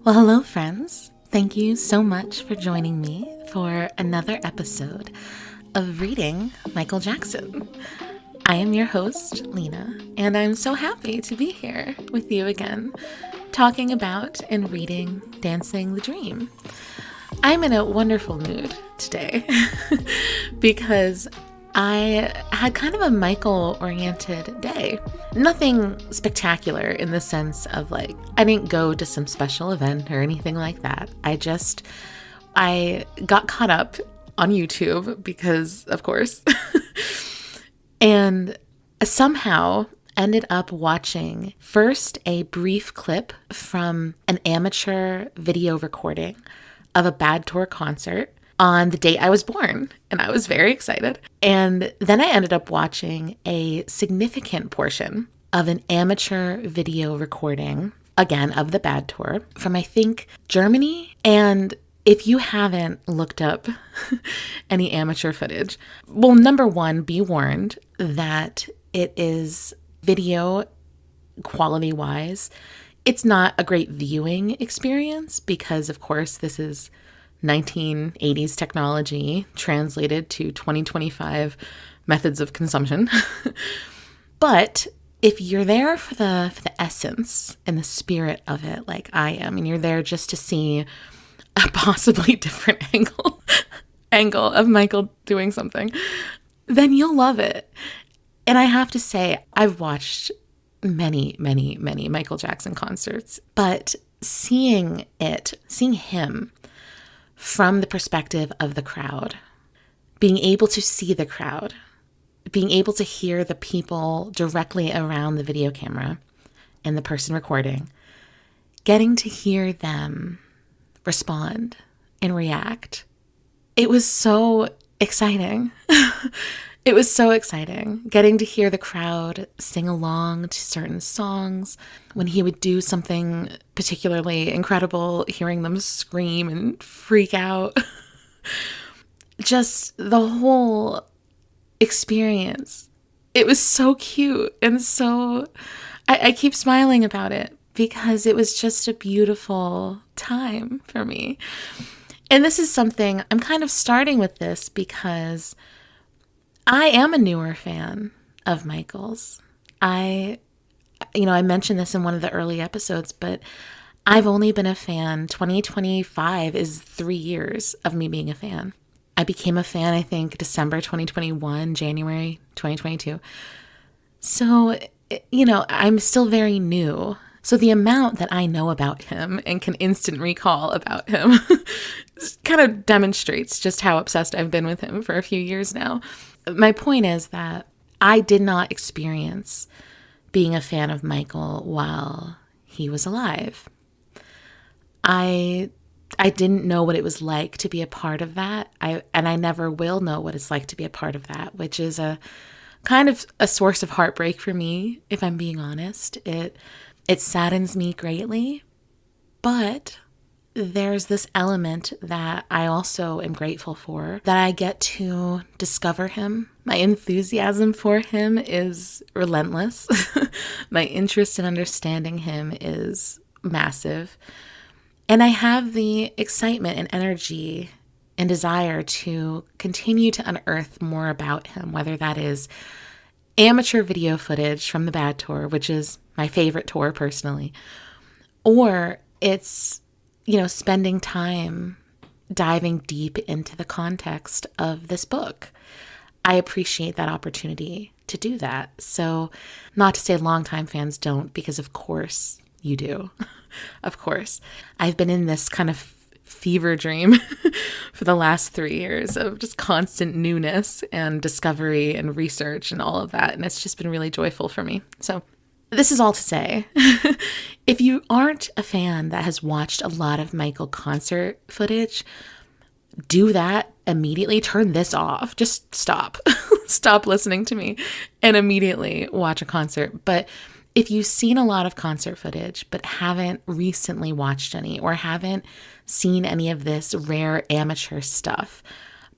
Well, hello, friends. Thank you so much for joining me for another episode of Reading Michael Jackson. I am your host, Lena, and I'm so happy to be here with you again, talking about and reading Dancing the Dream. I'm in a wonderful mood today because I had kind of a Michael-oriented day. Nothing spectacular in the sense of I didn't go to some special event or anything like that. I got caught up on YouTube because, of course, and somehow ended up watching first a brief clip from an amateur video recording of a Bad Tour concert on the date I was born, and I was very excited. And then I ended up watching a significant portion of an amateur video recording, again, of the Bad Tour from, I think, Germany. And if you haven't looked up any amateur footage, well, number one, be warned that it is video quality-wise. It's not a great viewing experience because, of course, this is 1980s technology translated to 2025 methods of consumption. But if you're there for the essence and the spirit of it, like I am, and you're there just to see a possibly different angle of Michael doing something, then you'll love it. And I have to say, I've watched many Michael Jackson concerts, but seeing him from the perspective of the crowd, being able to see the crowd, being able to hear the people directly around the video camera and the person recording, getting to hear them respond and react. It was so exciting. It was so exciting getting to hear the crowd sing along to certain songs. When he would do something particularly incredible, hearing them scream and freak out. Just the whole experience. It was so cute and so... I keep smiling about it because it was just a beautiful time for me. And this is something, I'm kind of starting with this because I am a newer fan of Michael's. I mentioned this in one of the early episodes, but I've only been a fan. 2025 is 3 years of me being a fan. I became a fan, I think, December 2021, January 2022. So, I'm still very new. So the amount that I know about him and can instant recall about him kind of demonstrates just how obsessed I've been with him for a few years now. My point is that I did not experience being a fan of Michael while he was alive. I didn't know what it was like to be a part of that. And I never will know what it's like to be a part of that, which is a kind of a source of heartbreak for me, if I'm being honest. It saddens me greatly, but there's this element that I also am grateful for, that I get to discover him. My enthusiasm for him is relentless. My interest in understanding him is massive. And I have the excitement and energy and desire to continue to unearth more about him, whether that is amateur video footage from the Bad Tour, which is my favorite tour personally, or it's spending time diving deep into the context of this book. I appreciate that opportunity to do that. So not to say longtime fans don't, because of course you do. Of course. I've been in this kind of fever dream for the last 3 years of just constant newness and discovery and research and all of that. And it's just been really joyful for me. So this is all to say, if you aren't a fan that has watched a lot of Michael concert footage, do that immediately. Turn this off. Just stop. Stop listening to me and immediately watch a concert. But if you've seen a lot of concert footage but haven't recently watched any or haven't seen any of this rare amateur stuff,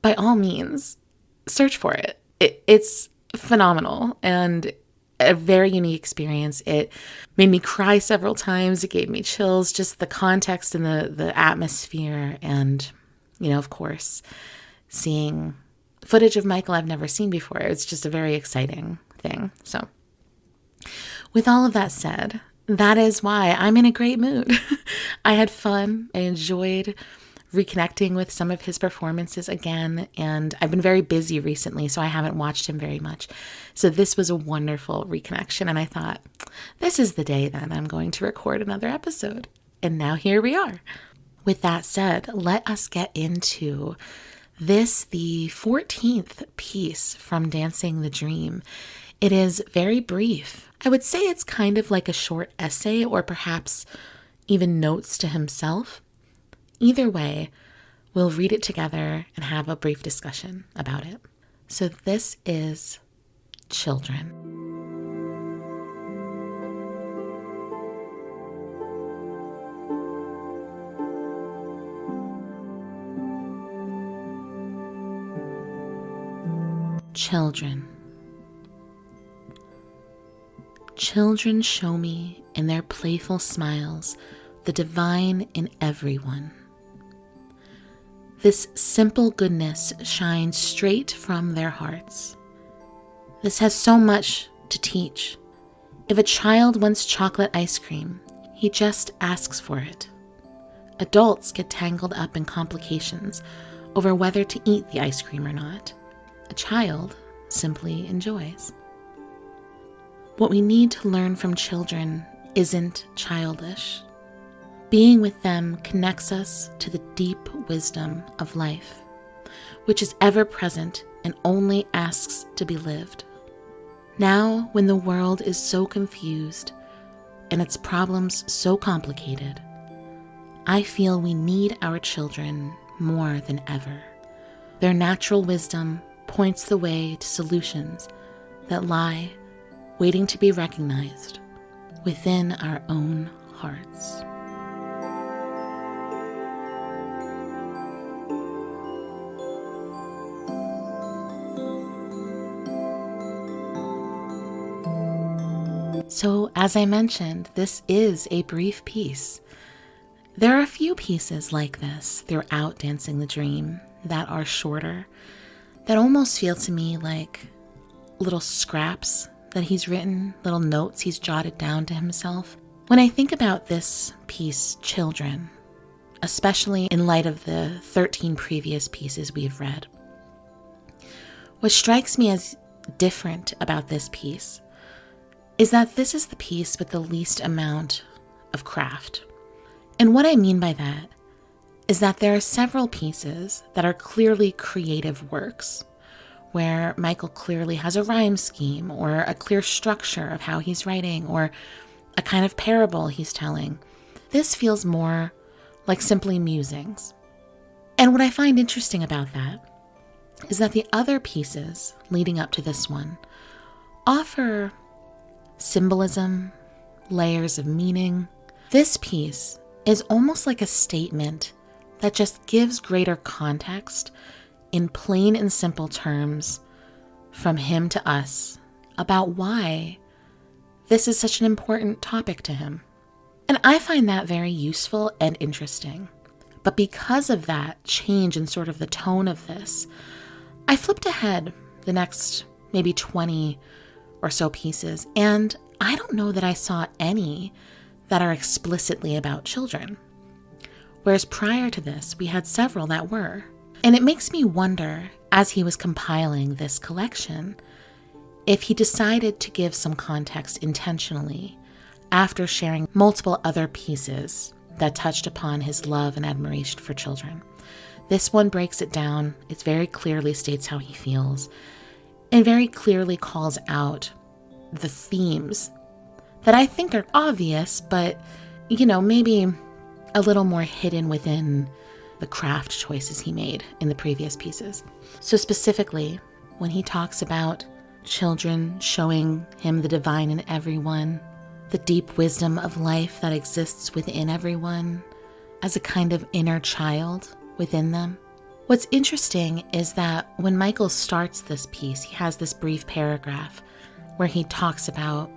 by all means, search for it. It's phenomenal. And a very unique experience. It made me cry several times. It gave me chills, just the context and the atmosphere. And, of course, seeing footage of Michael I've never seen before. It's just a very exciting thing. So with all of that said, that is why I'm in a great mood. I had fun. I enjoyed reconnecting with some of his performances again, and I've been very busy recently, so I haven't watched him very much. So this was a wonderful reconnection, and I thought, this is the day then I'm going to record another episode. And now here we are. With that said, let us get into this, the 14th piece from Dancing the Dream. It is very brief. I would say it's kind of like a short essay, or perhaps even notes to himself. Either way, we'll read it together and have a brief discussion about it. So this is Children. Children. Children show me in their playful smiles the divine in everyone. This simple goodness shines straight from their hearts. This has so much to teach. If a child wants chocolate ice cream, he just asks for it. Adults get tangled up in complications over whether to eat the ice cream or not. A child simply enjoys. What we need to learn from children isn't childish. Being with them connects us to the deep wisdom of life, which is ever present and only asks to be lived. Now, when the world is so confused and its problems so complicated, I feel we need our children more than ever. Their natural wisdom points the way to solutions that lie waiting to be recognized within our own hearts. So, as I mentioned, this is a brief piece. There are a few pieces like this throughout Dancing the Dream that are shorter, that almost feel to me like little scraps that he's written, little notes he's jotted down to himself. When I think about this piece, Children, especially in light of the 13 previous pieces we've read, what strikes me as different about this piece is that this is the piece with the least amount of craft. And what I mean by that is that there are several pieces that are clearly creative works, where Michael clearly has a rhyme scheme or a clear structure of how he's writing or a kind of parable he's telling. This feels more like simply musings. And what I find interesting about that is that the other pieces leading up to this one offer symbolism, layers of meaning. This piece is almost like a statement that just gives greater context in plain and simple terms from him to us about why this is such an important topic to him. And I find that very useful and interesting. But because of that change in sort of the tone of this, I flipped ahead the next maybe 20 or so pieces, and I don't know that I saw any that are explicitly about children. Whereas prior to this, we had several that were. And it makes me wonder, as he was compiling this collection, if he decided to give some context intentionally after sharing multiple other pieces that touched upon his love and admiration for children. This one breaks it down. It very clearly states how he feels and very clearly calls out the themes that I think are obvious, but, maybe a little more hidden within the craft choices he made in the previous pieces. So specifically, when he talks about children showing him the divine in everyone, the deep wisdom of life that exists within everyone as a kind of inner child within them. What's interesting is that when Michael starts this piece, he has this brief paragraph where he talks about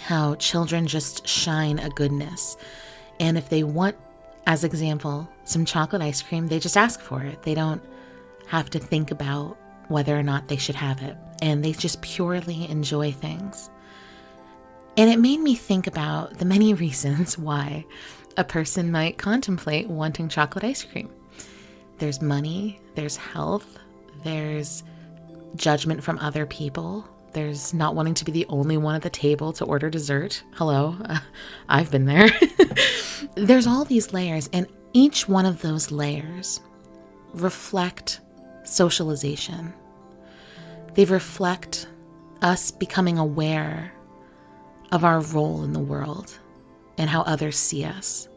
how children just shine a goodness. And if they want, as example, some chocolate ice cream, they just ask for it. They don't have to think about whether or not they should have it. And they just purely enjoy things. And it made me think about the many reasons why a person might contemplate wanting chocolate ice cream. There's money, there's health, there's judgment from other people, there's not wanting to be the only one at the table to order dessert. Hello, I've been there. There's all these layers, and each one of those layers reflect socialization. They reflect us becoming aware of our role in the world and how others see us,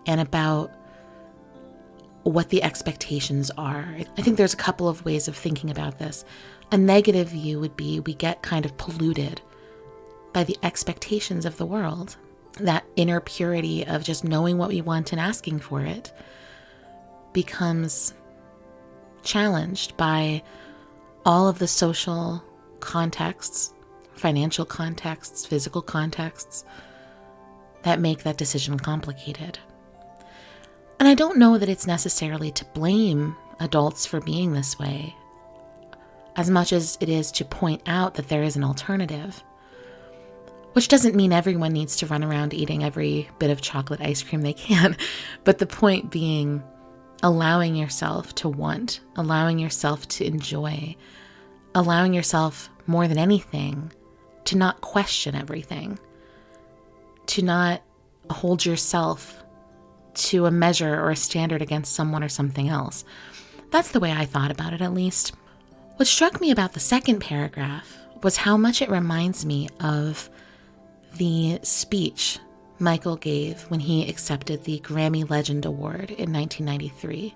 and about what the expectations are. I think there's a couple of ways of thinking about this. A negative view would be we get kind of polluted by the expectations of the world. That inner purity of just knowing what we want and asking for it becomes challenged by all of the social contexts, financial contexts, physical contexts that make that decision complicated. And I don't know that it's necessarily to blame adults for being this way, as much as it is to point out that there is an alternative. Which doesn't mean everyone needs to run around eating every bit of chocolate ice cream they can, but the point being allowing yourself to want, allowing yourself to enjoy, allowing yourself more than anything to not question everything, to not hold yourself to a measure or a standard against someone or something else. That's the way I thought about it, at least. What struck me about the second paragraph was how much it reminds me of the speech Michael gave when he accepted the Grammy Legend Award in 1993.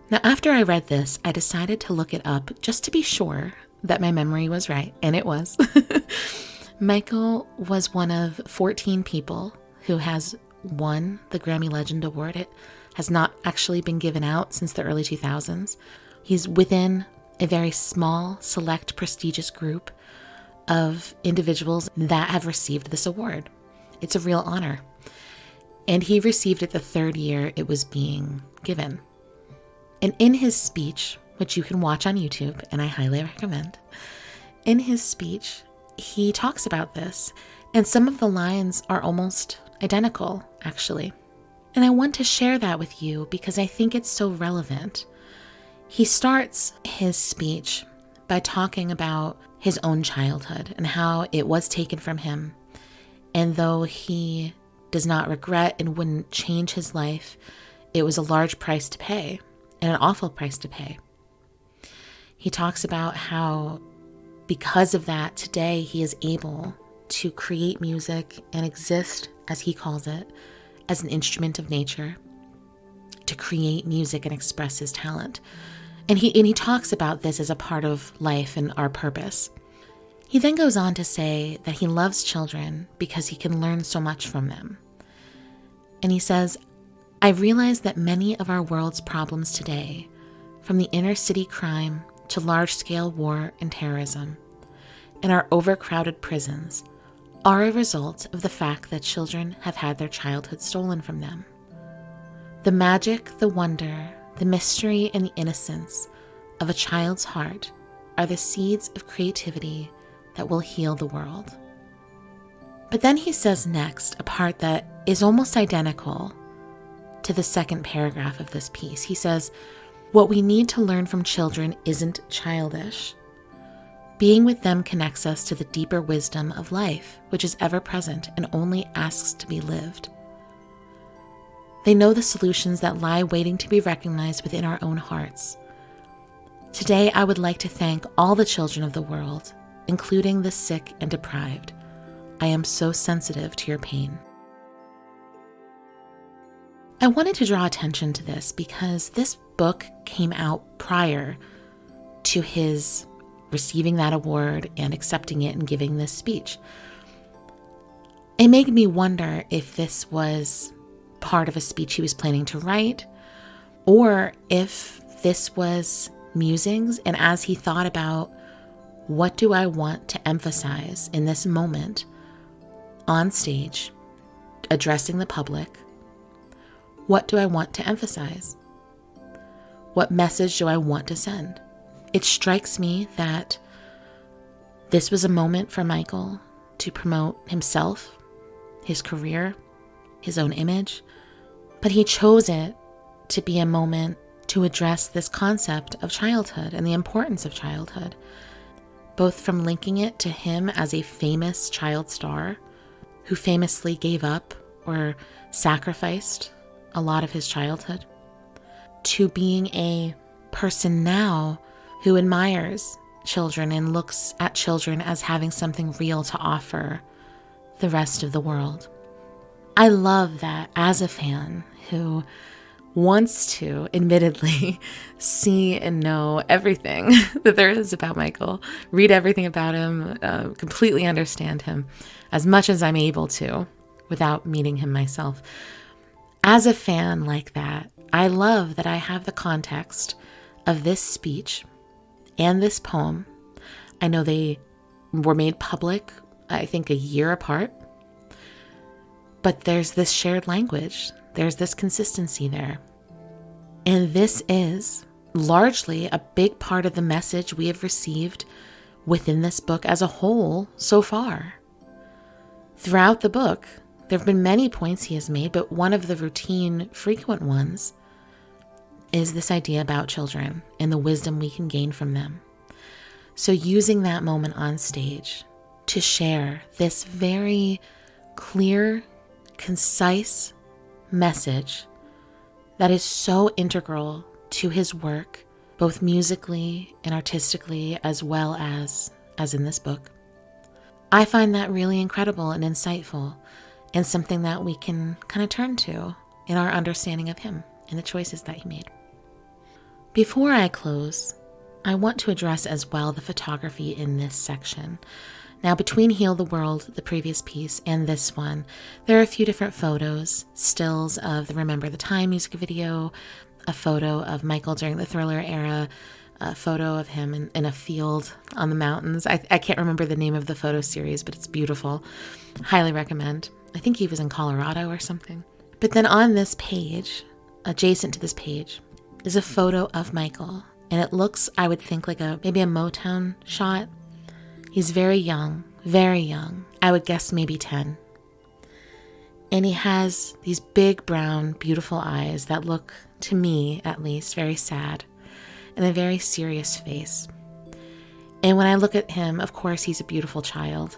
Now, after I read this, I decided to look it up just to be sure that my memory was right, and it was. Michael was one of 14 people who has won the Grammy Legend Award. It has not actually been given out since the early 2000s. He's within a very small, select, prestigious group of individuals that have received this award. It's a real honor. And he received it the third year it was being given. And in his speech, which you can watch on YouTube, and I highly recommend, in his speech, he talks about this, and some of the lines are almost identical, actually. And I want to share that with you because I think it's so relevant. He starts his speech by talking about his own childhood and how it was taken from him. And though he does not regret and wouldn't change his life, it was a large price to pay and an awful price to pay. He talks about how because of that, today he is able to create music and exist, as he calls it, as an instrument of nature, to create music and express his talent. And he talks about this as a part of life and our purpose. He then goes on to say that he loves children because he can learn so much from them. And he says, I realize that many of our world's problems today, from the inner city crime to large-scale war and terrorism, and our overcrowded prisons, are a result of the fact that children have had their childhood stolen from them. The magic, the wonder, the mystery, and the innocence of a child's heart are the seeds of creativity that will heal the world. But then he says next a part that is almost identical to the second paragraph of this piece. He says, what we need to learn from children isn't childish. Being with them connects us to the deeper wisdom of life, which is ever present and only asks to be lived. They know the solutions that lie waiting to be recognized within our own hearts. Today, I would like to thank all the children of the world, including the sick and deprived. I am so sensitive to your pain. I wanted to draw attention to this because this book came out prior to his receiving that award and accepting it and giving this speech. It made me wonder if this was part of a speech he was planning to write, or if this was musings, and as he thought about What do I want to emphasize in this moment on stage, addressing the public? What do I want to emphasize? What message do I want to send? It strikes me that this was a moment for Michael to promote himself, his career, his own image, but he chose it to be a moment to address this concept of childhood and the importance of childhood, both from linking it to him as a famous child star who famously gave up or sacrificed a lot of his childhood, to being a person now who admires children and looks at children as having something real to offer the rest of the world. I love that as a fan who wants to, admittedly, see and know everything that there is about Michael, read everything about him, completely understand him as much as I'm able to without meeting him myself. As a fan like that, I love that I have the context of this speech and this poem. I know they were made public, I think, a year apart, but there's this shared language. There's this consistency there. And this is largely a big part of the message we have received within this book as a whole so far. Throughout the book, there have been many points he has made, but one of the routine, frequent ones is this idea about children and the wisdom we can gain from them. So using that moment on stage to share this very clear, concise message that is so integral to his work, both musically and artistically, as well as in this book. I find that really incredible and insightful, and something that we can kind of turn to in our understanding of him and the choices that he made. Before I close, I want to address as well the photography in this section. Now, between Heal the World, the previous piece, and this one, there are a few different photos, stills of the Remember the Time music video, a photo of Michael during the Thriller era, a photo of him in a field on the mountains. I can't remember the name of the photo series, but it's beautiful. Highly recommend. I think he was in Colorado or something. But then on this page, adjacent to this page, is a photo of Michael. And it looks, I would think, like maybe a Motown shot. He's very young. I would guess maybe 10. And he has these big, brown, beautiful eyes that look, to me at least, very sad, and a very serious face. And when I look at him, of course, he's a beautiful child.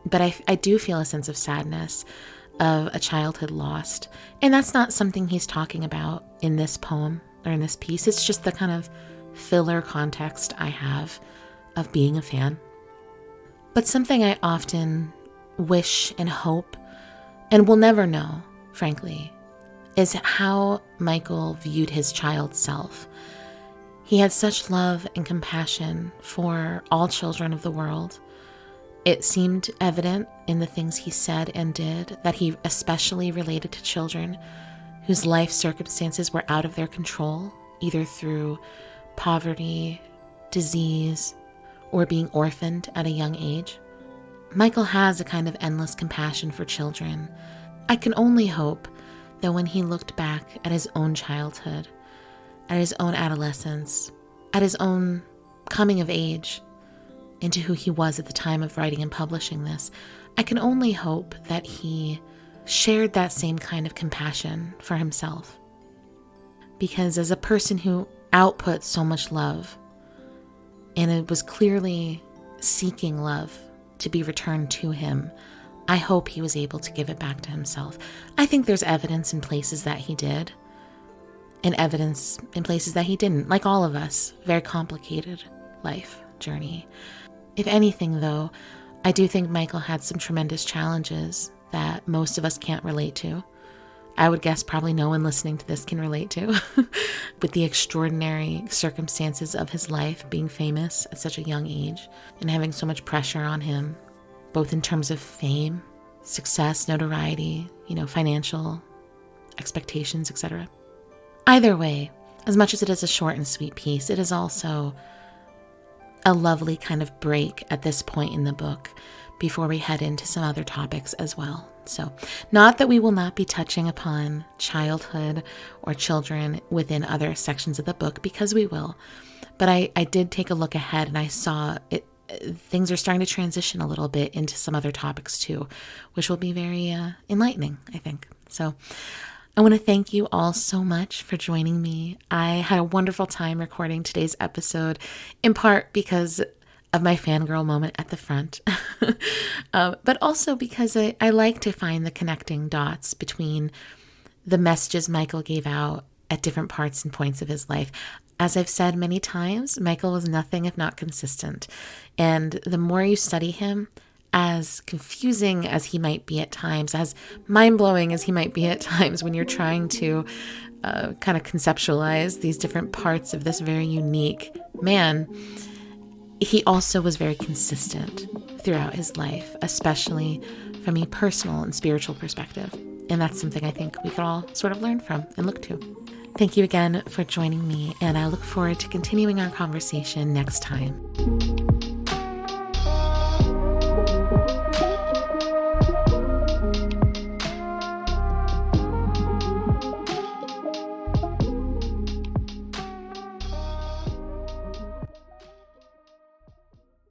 But I do feel a sense of sadness of a childhood lost. And that's not something he's talking about in this poem or in this piece. It's just the kind of filler context I have of being a fan. But something I often wish and hope, and will never know, frankly, is how Michael viewed his child self. He had such love and compassion for all children of the world. It seemed evident in the things he said and did that he especially related to children whose life circumstances were out of their control, either through poverty, disease, or being orphaned at a young age. Michael has a kind of endless compassion for children. I can only hope that when he looked back at his own childhood, at his own adolescence, at his own coming of age into who he was at the time of writing and publishing this, I can only hope that he shared that same kind of compassion for himself. Because as a person who output so much love, and it was clearly seeking love to be returned to him, I hope he was able to give it back to himself. I think there's evidence in places that he did, and evidence in places that he didn't. Like all of us, very complicated life journey. If anything, though, I do think Michael had some tremendous challenges that most of us can't relate to. I would guess probably no one listening to this can relate to, with the extraordinary circumstances of his life, being famous at such a young age and having so much pressure on him, both in terms of fame, success, notoriety, financial expectations, etc. Either way, as much as it is a short and sweet piece, it is also a lovely kind of break at this point in the book before we head into some other topics as well. So, not that we will not be touching upon childhood or children within other sections of the book, because we will. But I did take a look ahead, and I saw it. Things are starting to transition a little bit into some other topics too, which will be very enlightening, I think. So I want to thank you all so much for joining me. I had a wonderful time recording today's episode, in part because of my fangirl moment at the front, but also because I like to find the connecting dots between the messages Michael gave out at different parts and points of his life. As I've said many times, Michael was nothing if not consistent. And the more you study him, as confusing as he might be at times, as mind-blowing as he might be at times when you're trying to kind of conceptualize these different parts of this very unique man, he also was very consistent throughout his life, especially from a personal and spiritual perspective. And that's something I think we could all sort of learn from and look to. Thank you again for joining me, and I look forward to continuing our conversation next time.